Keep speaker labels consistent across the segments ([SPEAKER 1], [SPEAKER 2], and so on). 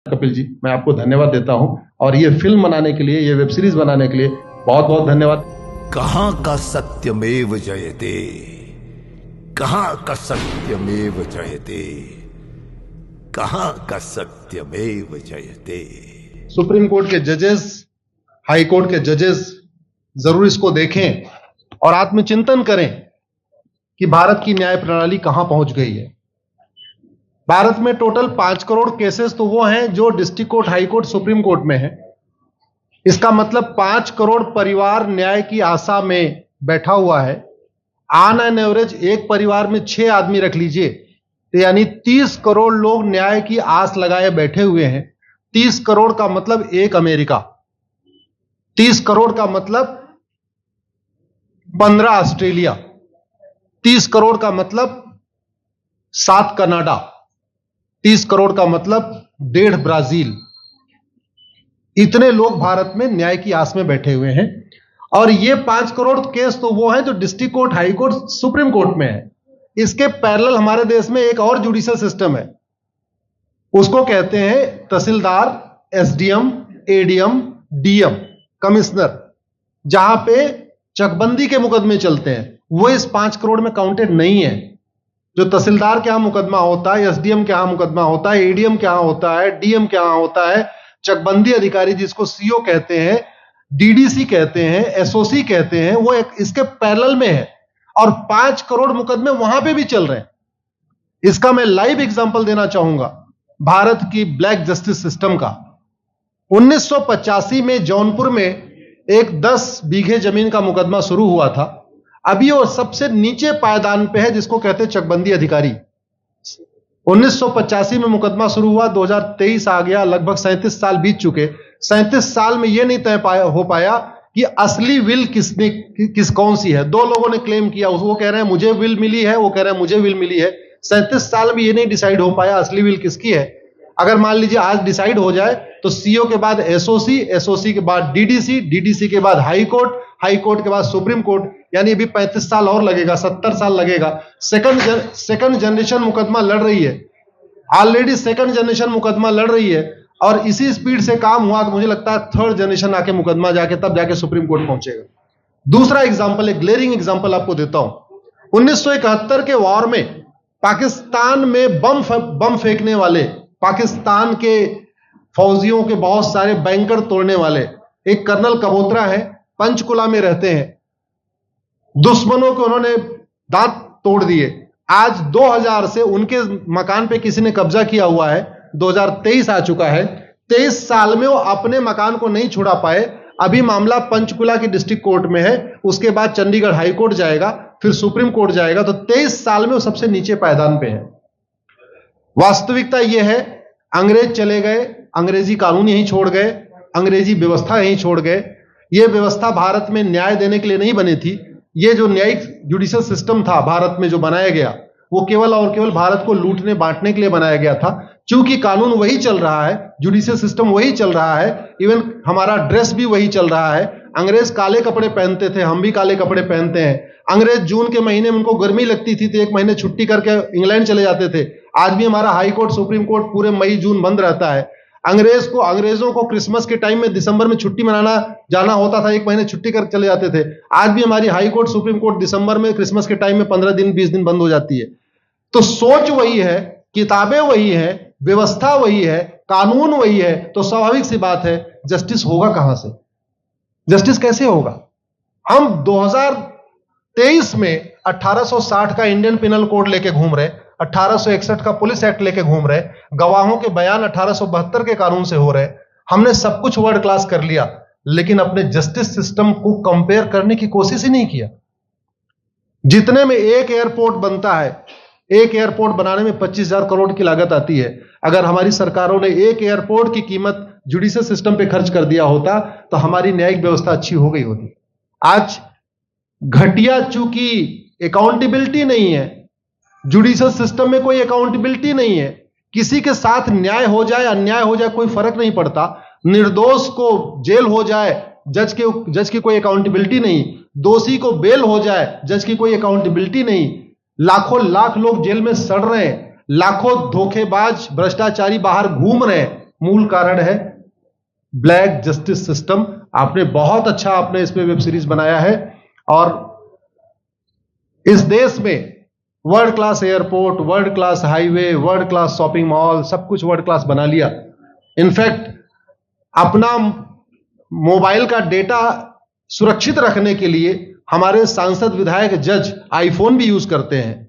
[SPEAKER 1] कपिल जी, मैं आपको धन्यवाद देता हूं और ये फिल्म बनाने के लिए, ये वेब सीरीज बनाने के लिए बहुत बहुत धन्यवाद।
[SPEAKER 2] कहां का सत्यमेव जयते, कहां का सत्यमेव जयते, कहां का सत्यमेव जयते।
[SPEAKER 1] सुप्रीम कोर्ट के जजेस, हाई कोर्ट के जजेस जरूर इसको देखें और आत्मचिंतन करें कि भारत की न्याय प्रणाली कहां पहुंच गई है। भारत में टोटल 5 करोड़ केसेस तो वो हैं जो district court, high court, supreme court में है। इसका मतलब 5 करोड़ परिवार न्याय की आशा में बैठा हुआ है। ऑन एन एवरेज एक परिवार में 6 आदमी रख लीजिए, तो यानी 30 करोड़ लोग न्याय की आस लगाए बैठे हुए हैं। 30 करोड़ का मतलब एक अमेरिका, 30 करोड़ का मतलब 15 ऑस्ट्रेलिया, 30 करोड़ का मतलब 7 कनाडा, 30 करोड़ का मतलब 1.5 ब्राजील। इतने लोग भारत में न्याय की आस में बैठे हुए हैं। और ये 5 करोड़ केस तो वो हैं जो district court, high court, supreme court में है। इसके पैरेलल हमारे देश में एक और जुडिशियल सिस्टम है, उसको कहते हैं तहसीलदार, एसडीएम, एडीएम, डीएम, कमिश्नर, जहां पे चकबंदी के मुकदमे चलते हैं। वो इस 5 करोड़ में काउंटेड नहीं है। जो तहसीलदार के यहां मुकदमा होता है, एसडीएम के यहां मुकदमा होता है, एडीएम के यहां होता है, डीएम के यहां होता है, चकबंदी अधिकारी जिसको सीओ कहते हैं, डीडीसी कहते हैं, एसओसी कहते हैं, वो इसके पैरेलल में है और 5 करोड़ मुकदमे वहां पे भी चल रहे हैं। इसका मैं लाइव एग्जांपल देना चाहूंगा भारत की ब्लैक जस्टिस सिस्टम का। 1985 में जौनपुर में एक 10 बीघे जमीन का मुकदमा शुरू हुआ था। अभी वो सबसे नीचे पायदान पे है, जिसको कहते हैं चकबंदी अधिकारी। 1985 में मुकदमा शुरू हुआ, 2023 आ गया, लगभग 37 साल बीत चुके। 37 साल में यह नहीं तय हो पाया कि असली विल कौन सी है। 2 लोगों ने क्लेम किया, वो कह रहे हैं मुझे विल मिली है, वो कह रहे हैं मुझे विल मिली है। 37 साल में यह नहीं डिसाइड हो पाया असली विल किसकी है। अगर मान लीजिए आज डिसाइड हो जाए तो सीओ के बाद एसओसी, एसओसी के बाद डीडीसी, डीडीसी के बाद हाई कोर्ट, हाई कोर्ट के बाद सुप्रीम कोर्ट, यानी अभी 35 साल और लगेगा, 70 साल लगेगा। सेकंड जनरेशन मुकदमा लड़ रही है, ऑलरेडी सेकंड जनरेशन मुकदमा लड़ रही है और इसी स्पीड से काम हुआ तो मुझे लगता है थर्ड जनरेशन आके मुकदमा तब जाके सुप्रीम कोर्ट पहुंचेगा। दूसरा एग्जांपल, एक ग्लेरिंग एग्जांपल आपको देता हूं। 1971 के वॉर में पाकिस्तान में बम फेंकने वाले, पाकिस्तान के फौजियों के बहुत सारे बैंकर तोड़ने वाले एक कर्नल कबोत्रा है, पंचकुला में रहते हैं। दुश्मनों को उन्होंने दांत तोड़ दिए। आज 2000 से उनके मकान पे किसी ने कब्जा किया हुआ है। 2023 आ चुका है, 23 साल में वो अपने मकान को नहीं छुड़ा पाए। अभी मामला पंचकुला की डिस्ट्रिक्ट कोर्ट में है, उसके बाद चंडीगढ़ हाई कोर्ट जाएगा, फिर सुप्रीम कोर्ट जाएगा। तो 23 साल में वो सबसे नीचे पायदान पे है। वास्तविकता यह है, अंग्रेज चले गए, अंग्रेजी कानून यहीं छोड़ गए, अंग्रेजी व्यवस्था यहीं छोड़ गए। यह व्यवस्था भारत में न्याय देने के लिए नहीं बनी थी। यह जो न्यायिक जुडिशियल सिस्टम था भारत में जो बनाया गया, वो केवल और केवल भारत को लूटने बांटने के लिए बनाया गया था। चूंकि कानून वही चल रहा है, जुडिशियल सिस्टम वही चल रहा है, इवन हमारा ड्रेस भी वही चल रहा है। अंग्रेज काले कपड़े पहनते थे, हम भी काले कपड़े पहनते हैं। अंग्रेज जून के महीने में उनको गर्मी लगती थी तो 1 महीने छुट्टी करके इंग्लैंड चले जाते थे। आज भी हमारा हाई कोर्ट, सुप्रीम कोर्ट पूरे मई जून बंद रहता है। अंग्रेजों को क्रिसमस के टाइम में दिसंबर में छुट्टी मनाना जाना होता था, 1 महीने छुट्टी कर चले जाते थे। आज भी हमारी हाई कोर्ट, सुप्रीम कोर्ट दिसंबर में, क्रिसमस के टाइम में 15 दिन 20 दिन बंद हो जाती है। तो सोच वही है, किताबें वही है, व्यवस्था वही है, कानून वही है, तो स्वाभाविक सी बात है जस्टिस होगा कहां से? जस्टिस कैसे होगा? हम 2023 में 1860 का इंडियन पिनल कोड लेके घूम रहे, 1861 का पुलिस एक्ट लेके घूम रहे, गवाहों के बयान 1872 के कानून से हो रहे। हमने सब कुछ वर्ल्ड क्लास कर लिया, लेकिन अपने जस्टिस सिस्टम को कंपेयर करने की कोशिश ही नहीं किया। जितने में एक एयरपोर्ट बनता है, एक एयरपोर्ट बनाने में 25,000 करोड़ की लागत आती है। अगर हमारी सरकारों ने एक एयरपोर्ट की कीमत जुडिशियल सिस्टम पे खर्च कर दिया होता तो हमारी न्यायिक व्यवस्था अच्छी हो गई होती। आज घटिया, चूंकि अकाउंटेबिलिटी नहीं है, जुडिशियल सिस्टम में कोई अकाउंटेबिलिटी नहीं है। किसी के साथ न्याय हो जाए, अन्याय हो जाए, कोई फर्क नहीं पड़ता। निर्दोष को जेल हो जाए, जज की कोई अकाउंटेबिलिटी नहीं। दोषी को बेल हो जाए, जज की कोई अकाउंटेबिलिटी नहीं। लाख लोग जेल में सड़ रहे हैं, लाखों धोखेबाज भ्रष्टाचारी बाहर घूम रहे हैं, मूल कारण है ब्लैक जस्टिस सिस्टम। आपने बहुत अच्छा आपने इस पे वेब सीरीज बनाया है, और इस देश में world class airport, world class highway, world class shopping mall, सब कुछ वर्ल्ड क्लास बना लिया। इनफैक्ट अपना मोबाइल का डेटा सुरक्षित रखने के लिए हमारे सांसद, विधायक, जज आईफोन भी यूज करते हैं।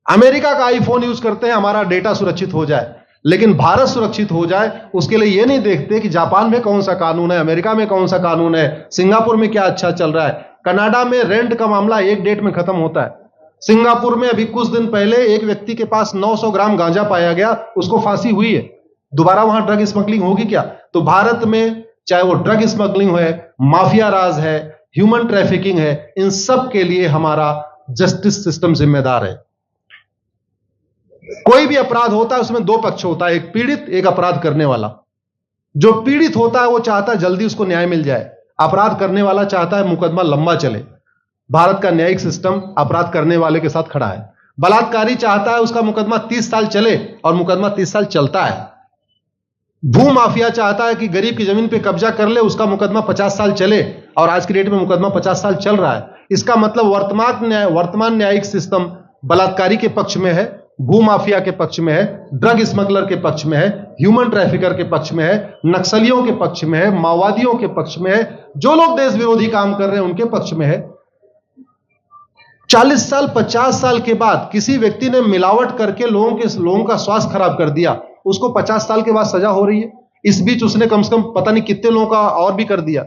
[SPEAKER 1] अमेरिका का आईफोन यूज करते हैं हमारा डेटा सुरक्षित हो जाए, लेकिन भारत सुरक्षित हो जाए उसके लिए यह नहीं देखते कि जापान में कौन सा कानून है, अमेरिका में कौन सा कानून है, सिंगापुर में क्या अच्छा चल रहा है। कनाडा में रेंट का मामला एक डेट में खत्म होता है। सिंगापुर में अभी कुछ दिन पहले एक व्यक्ति के पास 900 ग्राम गांजा पाया गया, उसको फांसी हुई है। दोबारा वहां ड्रग स्मगलिंग होगी क्या? तो भारत में चाहे वो ड्रग स्मगलिंग है, माफिया राज है, ह्यूमन ट्रैफिकिंग है, इन सब के लिए हमारा जस्टिस सिस्टम जिम्मेदार है। कोई भी अपराध होता है उसमें दो पक्ष होता है, एक पीड़ित, एक अपराध करने वाला। जो पीड़ित होता है वो चाहता है जल्दी उसको न्याय मिल जाए, अपराध करने वाला चाहता है मुकदमा लंबा चले। भारत का न्यायिक सिस्टम अपराध करने वाले के साथ खड़ा है। बलात्कारी चाहता है उसका मुकदमा 30 साल चले, और मुकदमा 30 साल चलता है। भू माफिया चाहता है कि गरीब की जमीन पे कब्जा कर ले, उसका मुकदमा 50 साल चले, और आज की डेट में मुकदमा 50 साल चल रहा है। इसका मतलब वर्तमान न्यायिक सिस्टम बलात्कारी के पक्ष में है, भू माफिया के पक्ष में है, ड्रग स्मगलर के पक्ष में है, ह्यूमन ट्रैफिकर के पक्ष में है, नक्सलियों के पक्ष में है, माओवादियों के पक्ष में है, जो लोग देश विरोधी काम कर रहे हैं उनके पक्ष में है। 40 साल 50 साल के बाद किसी व्यक्ति ने मिलावट करके लोगों का स्वास्थ्य खराब कर दिया, उसको 50 साल के बाद सजा हो रही है। इस बीच उसने कम से कम पता नहीं कितने लोगों का और भी कर दिया।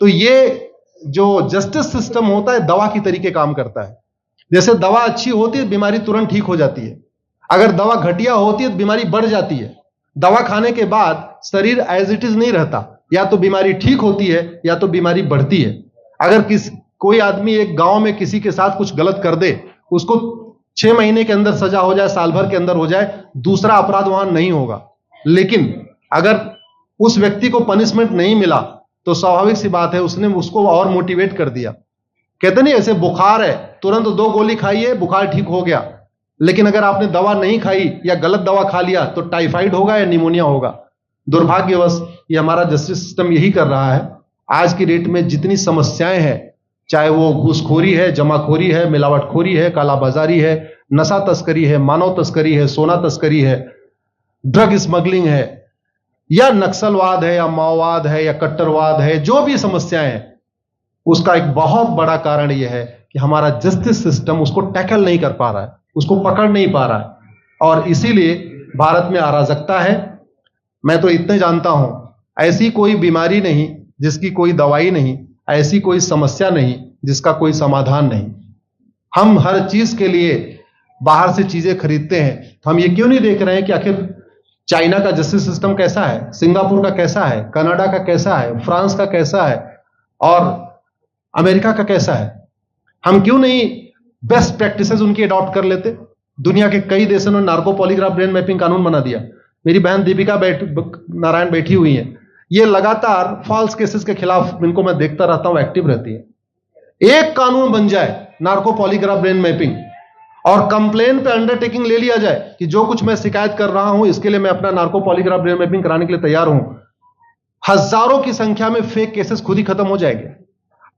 [SPEAKER 1] तो ये जो जस्टिस सिस्टम होता है दवा की तरीके काम करता है। जैसे दवा अच्छी होती है बीमारी तुरंत ठीक हो जाती है, अगर दवा घटिया होती है तो बीमारी बढ़ जाती है। दवा खाने के बाद शरीर एज इट इज नहीं रहता, या तो बीमारी ठीक होती है या तो बीमारी बढ़ती है। अगर कोई आदमी एक गांव में किसी के साथ कुछ गलत कर दे, उसको 6 महीने के अंदर सजा हो जाए, साल भर के अंदर हो जाए, दूसरा अपराध वहां नहीं होगा। लेकिन अगर उस व्यक्ति को पनिशमेंट नहीं मिला तो स्वाभाविक सी बात है उसने उसको और मोटिवेट कर दिया। कहते नहीं ऐसे बुखार है, तुरंत 2 गोली खाइए बुखार ठीक हो गया, लेकिन अगर आपने दवा नहीं खाई या गलत दवा खा लिया तो टाइफाइड होगा या निमोनिया होगा। दुर्भाग्यवश ये हमारा जस्टिस सिस्टम यही कर रहा है। आज की डेट में जितनी समस्याएं हैं, चाहे वो घूसखोरी है, जमाखोरी है, मिलावटखोरी है, कालाबाजारी है, नशा तस्करी है, मानव तस्करी है, सोना तस्करी है, ड्रग स्मगलिंग है, या नक्सलवाद है, या माओवाद है, या कट्टरवाद है, जो भी समस्याएं हैं, उसका एक बहुत बड़ा कारण यह है कि हमारा जस्टिस सिस्टम उसको टैकल नहीं कर पा रहा है, उसको पकड़ नहीं पा रहा है, और इसीलिए भारत में अराजकता है। मैं तो इतने जानता हूं, ऐसी कोई बीमारी नहीं जिसकी कोई दवाई नहीं, ऐसी कोई समस्या नहीं जिसका कोई समाधान नहीं। हम हर चीज के लिए बाहर से चीजें खरीदते हैं, तो हम ये क्यों नहीं देख रहे हैं कि आखिर चाइना का जस्टिस सिस्टम कैसा है, सिंगापुर का कैसा है, कनाडा का कैसा है, फ्रांस का कैसा है, और अमेरिका का कैसा है। हम क्यों नहीं बेस्ट प्रैक्टिसेस उनकी अडॉप्ट कर लेते। दुनिया के कई देशों ने नार्को पॉलीग्राफ ब्रेन मैपिंग कानून बना दिया। मेरी बहन दीपिका नारायण बैठी हुई है, ये लगातार फॉल्स केसेस के खिलाफ, इनको मैं देखता रहता हूं, एक्टिव रहती है। एक कानून बन जाए नार्को पॉलीग्राफ ब्रेन मैपिंग, और कंप्लेन पे अंडरटेकिंग ले लिया जाए कि जो कुछ मैं शिकायत कर रहा हूं इसके लिए मैं अपना नार्को पॉलीग्राफ ब्रेन मैपिंग कराने के लिए तैयार हूं, हजारों की संख्या में फेक केसेस खुद ही खत्म हो जाएंगे।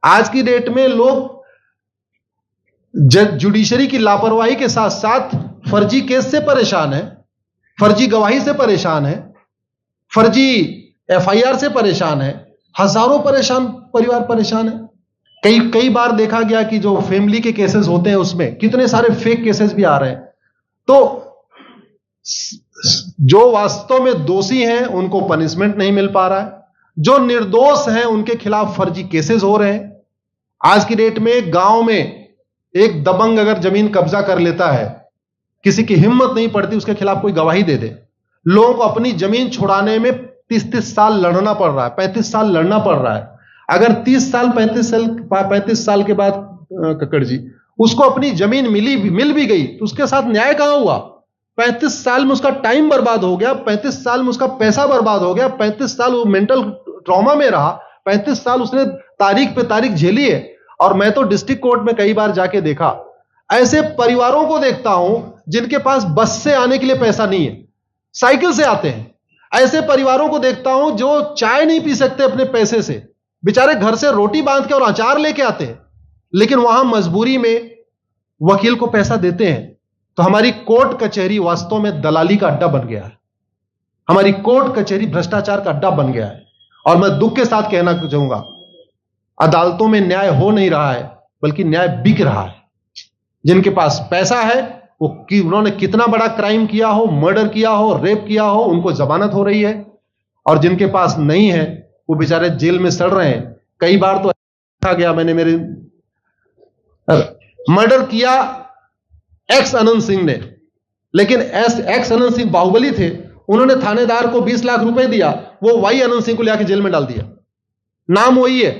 [SPEAKER 1] आज की डेट में लोग जुडिशरी की लापरवाही के साथ साथ फर्जी केस से परेशान है, फर्जी गवाही से परेशान है, फर्जी एफआईआर से परेशान है, हजारों परिवार परेशान है। कई बार देखा गया कि जो फैमिली के केसेस होते हैं उसमें कितने सारे फेक केसेस भी आ रहे हैं। तो जो वास्तव में दोषी हैं उनको पनिशमेंट नहीं मिल पा रहा है, जो निर्दोष हैं उनके खिलाफ फर्जी केसेस हो रहे हैं। आज की डेट में गांव में एक दबंग अगर जमीन कब्जा कर लेता है, किसी की हिम्मत नहीं पड़ती उसके खिलाफ कोई गवाही दे दे। लोगों को अपनी जमीन छुड़ाने में 30-30 साल लड़ना पड़ रहा है, 35 साल लड़ना पड़ रहा है। अगर 30 साल 35 साल के बाद कक्कड़ जी उसको अपनी जमीन मिल भी गई तो उसके साथ न्याय कहां हुआ? 35 साल में उसका टाइम बर्बाद हो गया, 35 साल में उसका पैसा बर्बाद हो गया, 35 साल वो मेंटल ट्रॉमा में रहा, 35 साल उसने तारीख पे तारीख झेली है। और मैं तो डिस्ट्रिक्ट कोर्ट में कई बार जाके देखा, ऐसे परिवारों को देखता हूं जिनके पास बस से आने के लिए पैसा नहीं है, साइकिल से आते हैं। ऐसे परिवारों को देखता हूं जो चाय नहीं पी सकते अपने पैसे से, बेचारे घर से रोटी बांध के और अचार लेके आते हैं, लेकिन वहां मजबूरी में वकील को पैसा देते हैं। तो हमारी कोर्ट कचहरी वास्तव में दलाली का अड्डा बन गया है। हमारी कोर्ट कचहरी भ्रष्टाचार का अड्डा बन गया है। और मैं दुख के साथ कहना चाहूंगा, अदालतों में न्याय हो नहीं रहा है, बल्कि न्याय बिक रहा है। जिनके पास पैसा है, वो उन्होंने कितना बड़ा क्राइम किया हो, मर्डर किया हो, रेप किया हो, उनको जमानत हो रही है। और जिनके पास नहीं है, वो बेचारे जेल में सड़ रहे हैं। कई बार तो देखा गया, मैंने मेरे मर्डर किया एक्स अनंत सिंह ने, लेकिन एक्स अनंत सिंह बाहुबली थे, उन्होंने थानेदार को 20 लाख रुपए दिया, वो वाई अनंत सिंह को लेकर जेल में डाल दिया। नाम वही है।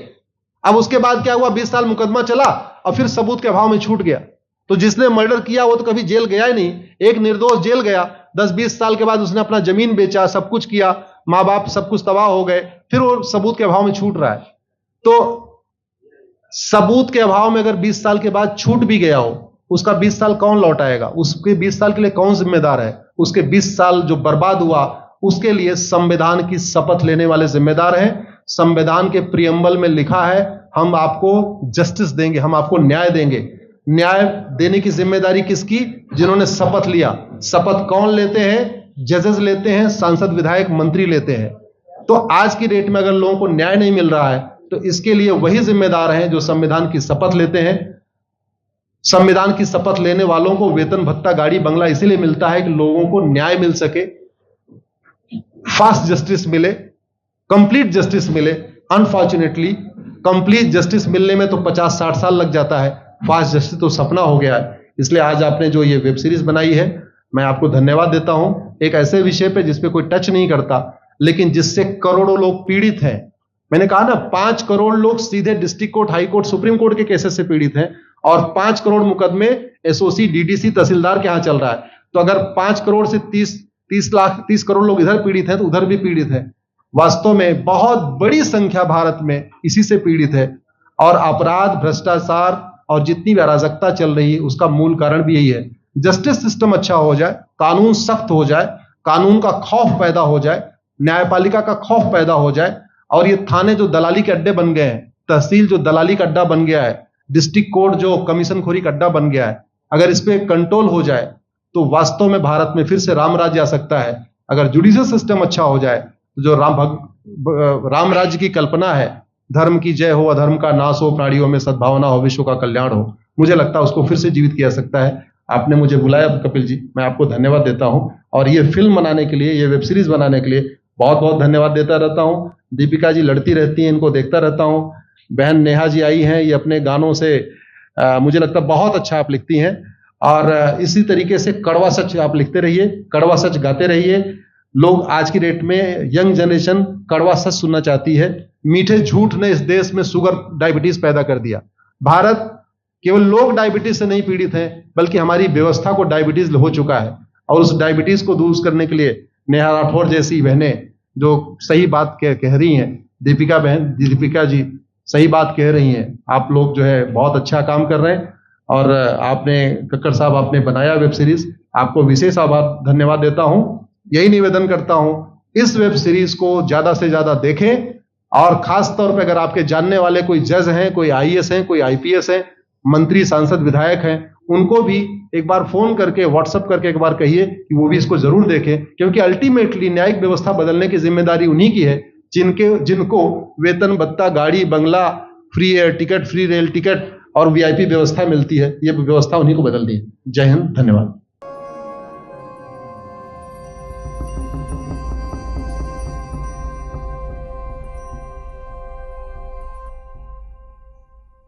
[SPEAKER 1] अब उसके बाद क्या हुआ, 20 साल मुकदमा चला और फिर सबूत के अभाव में छूट गया। तो जिसने मर्डर किया वो तो कभी जेल गया ही नहीं। एक निर्दोष जेल गया, 10-20 साल के बाद उसने अपना जमीन बेचा, सब कुछ किया, मां बाप सब कुछ तबाह हो गए, फिर वो सबूत के अभाव में छूट रहा है। तो सबूत के अभाव में अगर 20 साल के बाद छूट भी गया हो, उसका 20 साल कौन लौटाएगा? उसके 20 साल के लिए कौन जिम्मेदार है? उसके 20 साल जो बर्बाद हुआ, उसके लिए संविधान की शपथ लेने वाले जिम्मेदार हैं। संविधान के प्रियम्बल में लिखा है, हम आपको जस्टिस देंगे, हम आपको न्याय देंगे। न्याय देने की जिम्मेदारी किसकी? जिन्होंने शपथ लिया। शपथ कौन लेते हैं? जजेस लेते हैं, सांसद, विधायक, मंत्री लेते हैं। तो आज की डेट में अगर लोगों को न्याय नहीं मिल रहा है, तो इसके लिए वही जिम्मेदार हैं जो संविधान की शपथ लेते हैं। संविधान की शपथ लेने वालों को वेतन, भत्ता, गाड़ी, बंगला इसीलिए मिलता है कि लोगों को न्याय मिल सके, फास्ट जस्टिस मिले, कंप्लीट जस्टिस मिले। अनफॉर्चुनेटली कंप्लीट जस्टिस मिलने में तो 50-60 साल लग जाता है, फास्ट जस्टिस तो सपना हो गया है। इसलिए आज आपने जो ये वेब सीरीज बनाई है, मैं आपको धन्यवाद देता हूं। एक ऐसे विषय पे जिसपे कोई टच नहीं करता, लेकिन जिससे करोड़ों लोग पीड़ित हैं। मैंने कहा ना, 5 करोड़ लोग सीधे district court, high court, supreme court के केसेस से पीड़ित हैं, और 5 करोड़ मुकदमे एसओसी, डीडीसी, तहसीलदार के यहां चल रहा है। तो अगर 5 करोड़ से 30 करोड़ लोग इधर पीड़ित हैं, तो उधर भी पीड़ित है। वास्तव में बहुत बड़ी संख्या भारत में इसी से पीड़ित है। और अपराध, भ्रष्टाचार और जितनी भी अराजकता चल रही है, उसका मूल कारण भी यही है। जस्टिस सिस्टम अच्छा हो जाए, कानून सख्त हो जाए, कानून का खौफ पैदा हो जाए, न्यायपालिका का खौफ पैदा हो जाए, और ये थाने जो दलाली के अड्डे बन गए हैं, तहसील जो दलाली का अड्डा बन गया है, डिस्ट्रिक्ट कोर्ट जो कमीशन खोरी का अड्डा बन गया है, अगर इस पे कंट्रोल हो जाए तो वास्तव में भारत में फिर से राम राज्य आ सकता है। अगर जुडिशियल सिस्टम अच्छा हो जाए, तो जो राम राज्य की कल्पना है, धर्म की जय हो, अधर्म का नाश हो, प्राणियों में सद्भावना हो, विश्व का कल्याण हो, मुझे लगता है उसको फिर से जीवित किया सकता है। आपने मुझे बुलाया कपिल जी, मैं आपको धन्यवाद देता हूं। और ये फिल्म बनाने के लिए, ये वेब सीरीज बनाने के लिए बहुत बहुत धन्यवाद देता रहता हूं। दीपिका जी लड़ती रहती हैं, इनको देखता रहता हूं। बहन नेहा जी आई हैं, ये अपने गानों से मुझे लगता है बहुत अच्छा आप लिखती हैं। और इसी तरीके से कड़वा सच आप लिखते रहिए, कड़वा सच गाते रहिए। लोग आज की डेट में, यंग जनरेशन कड़वा सच सुनना चाहती है। मीठे झूठ ने इस देश में शुगर, डायबिटीज पैदा कर दिया। भारत केवल लोग डायबिटीज से नहीं पीड़ित हैं, बल्कि हमारी व्यवस्था को डायबिटीज हो चुका है। और उस डायबिटीज को दूर करने के लिए नेहा राठौर जैसी बहनें जो सही बात कह रही हैं, दीपिका जी सही बात कह रही हैं, आप लोग जो है बहुत अच्छा काम कर रहे हैं। और आपने, कक्कड़ साहब, आपने बनाया वेब सीरीज, आपको विशेष आभार, धन्यवाद देता हूं। यही निवेदन करता हूं, इस वेब सीरीज को ज्यादा से ज्यादा देखें। और खास तौर पे अगर आपके जानने वाले कोई जज हैं, कोई आईएएस हैं, कोई आईपीएस हैं, मंत्री, सांसद, विधायक हैं, उनको भी एक बार फोन करके, व्हाट्सएप करके एक बार कहिए कि वो भी इसको जरूर देखें। क्योंकि अल्टीमेटली न्यायिक व्यवस्था बदलने की जिम्मेदारी उन्हीं की है जिनको वेतन, भत्ता, गाड़ी, बंगला, free air ticket, free rail ticket और वीआईपी व्यवस्था मिलती है। ये व्यवस्था उन्हीं को बदलनी है। जय हिंद, धन्यवाद।